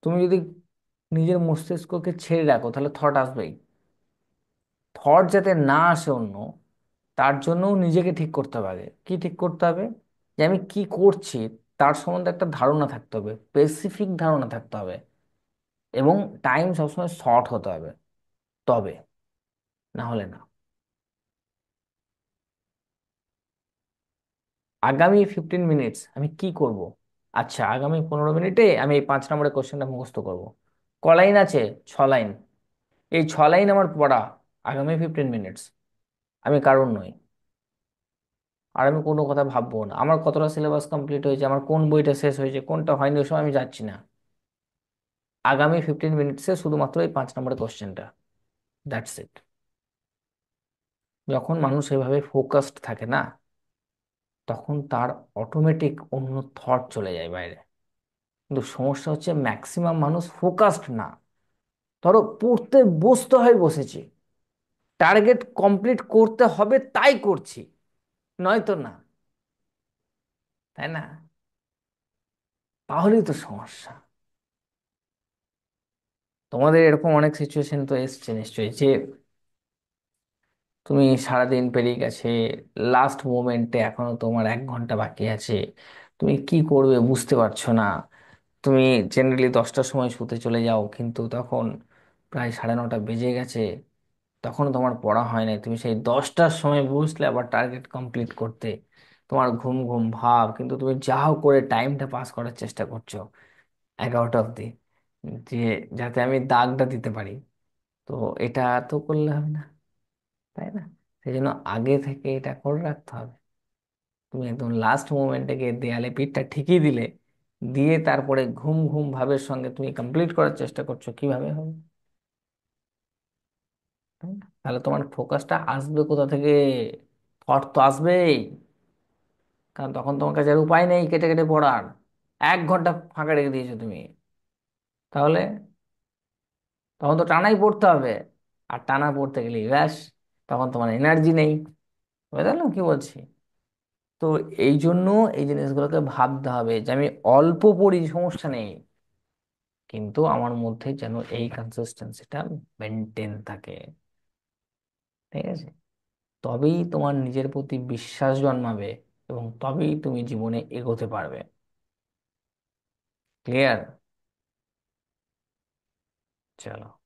তুমি যদি নিজের মস্তিষ্ককে ছেড়ে রাখো তাহলে থট আসবেই। থট যাতে না আসে অন্য, তার জন্যও নিজেকে ঠিক করতে হবে। আগে কি ঠিক করতে হবে? যে আমি কি করছি তার সম্বন্ধে একটা ধারণা থাকতে হবে, স্পেসিফিক ধারণা থাকতে হবে, এবং টাইম সবসময় শর্ট হতে হবে। তবে না হলে না। আগামী 15 মিনিটস আমি কি করব? আচ্ছা, আগামী 15 মিনিটে আমি এই 5 নম্বরের কোশ্চেনটা মুখস্থ করব। কলাইন আছে? 6 লাইন। এই 6 লাইন আমার পড়া। আগামী 15 মিনিটস। আমি কারণ নই। আর আমি কোনো কথা ভাববো না, আমার কতটা সিলেবাস কমপ্লিট হয়েছে, আমার কোন বইটা শেষ হয়েছে, কোনটা হয়নি, ওসব আমি যাচ্ছি না। আগামী 15 মিনিটসে শুধুমাত্র এই 5 নম্বরের কোশ্চেনটা। That's it. যখন মানুষ এভাবে ফোকাসড থাকে না, তখন তার অটোমেটিক অন্য থট চলে যায় বাইরে। কিন্তু সমস্যা হচ্ছে ম্যাক্সিমাম মানুষ ফোকাসড না। ধরো পড়তে বসতে হয়, বসেছি, টার্গেট কমপ্লিট করতে হবে তাই করছি, নয়তো না। তাই না? তাহলেই তো সমস্যা। তোমাদের এরকম অনেক সিচুয়েশন তো এসছে নিশ্চয়ই, যে তুমি সারাদিন পেরিয়ে গেছে, লাস্ট মোমেন্টে এখনো তোমার 1 ঘন্টা বাকি আছে, তুমি কি করবে বুঝতে পারছো না। তুমি জেনারেলি 10টার সময় শুতে চলে যাও, কিন্তু তখন প্রায় 9:30 বেজে গেছে, তখন তোমার পড়া হয় নাই, তুমি সেই 10টার সময় বুঝলে আবার টার্গেট কমপ্লিট করতে। তোমার ঘুম ঘুম ভাব, কিন্তু তুমি যা হোক করে টাইমটা পাস করার চেষ্টা করছো 11টা অবধি, যে যাতে আমি দাগটা দিতে পারি। তো এটা তো করলে হবে না, তাই না? সেই জন্য আগে থেকে এটা করে রাখতে হবে। তুমি একদম লাস্ট মোমেন্টে গিয়ে দেয়ালে পিঠটা ঠেকিয়ে দিলে, দিয়ে তারপরে ঘুম ঘুম ভাবের সঙ্গে তুমি কমপ্লিট করার চেষ্টা করছো, কিভাবে হবে? তাই না? তাহলে তোমার ফোকাসটা আসবে কোথা থেকে? থট তো আসবেই। কারণ তখন তোমার কাছে আর উপায় নেই কেটে কেটে পড়ার। 1 ঘন্টা ফাঁকা রেখে দিয়েছো তুমি। তাহলে তখন তো টানাই পড়তে হবে। আর টানা পড়তে গেলে ব্যাস, তখন তোমার এনার্জি নেই। বুঝতে পারলাম কি বলছি? তো এই জন্য এই জিনিসগুলোকে ভাবতে হবে যে আমি অল্প পড়ি, সমস্যা নেই, কিন্তু আমার মধ্যে যেন এই কনসিস্টেন্সিটা মেনটেন থাকে। ঠিক আছে? তবেই তোমার নিজের প্রতি বিশ্বাস জন্মাবে, এবং তবেই তুমি জীবনে এগোতে পারবে। ক্লিয়ার? চলো।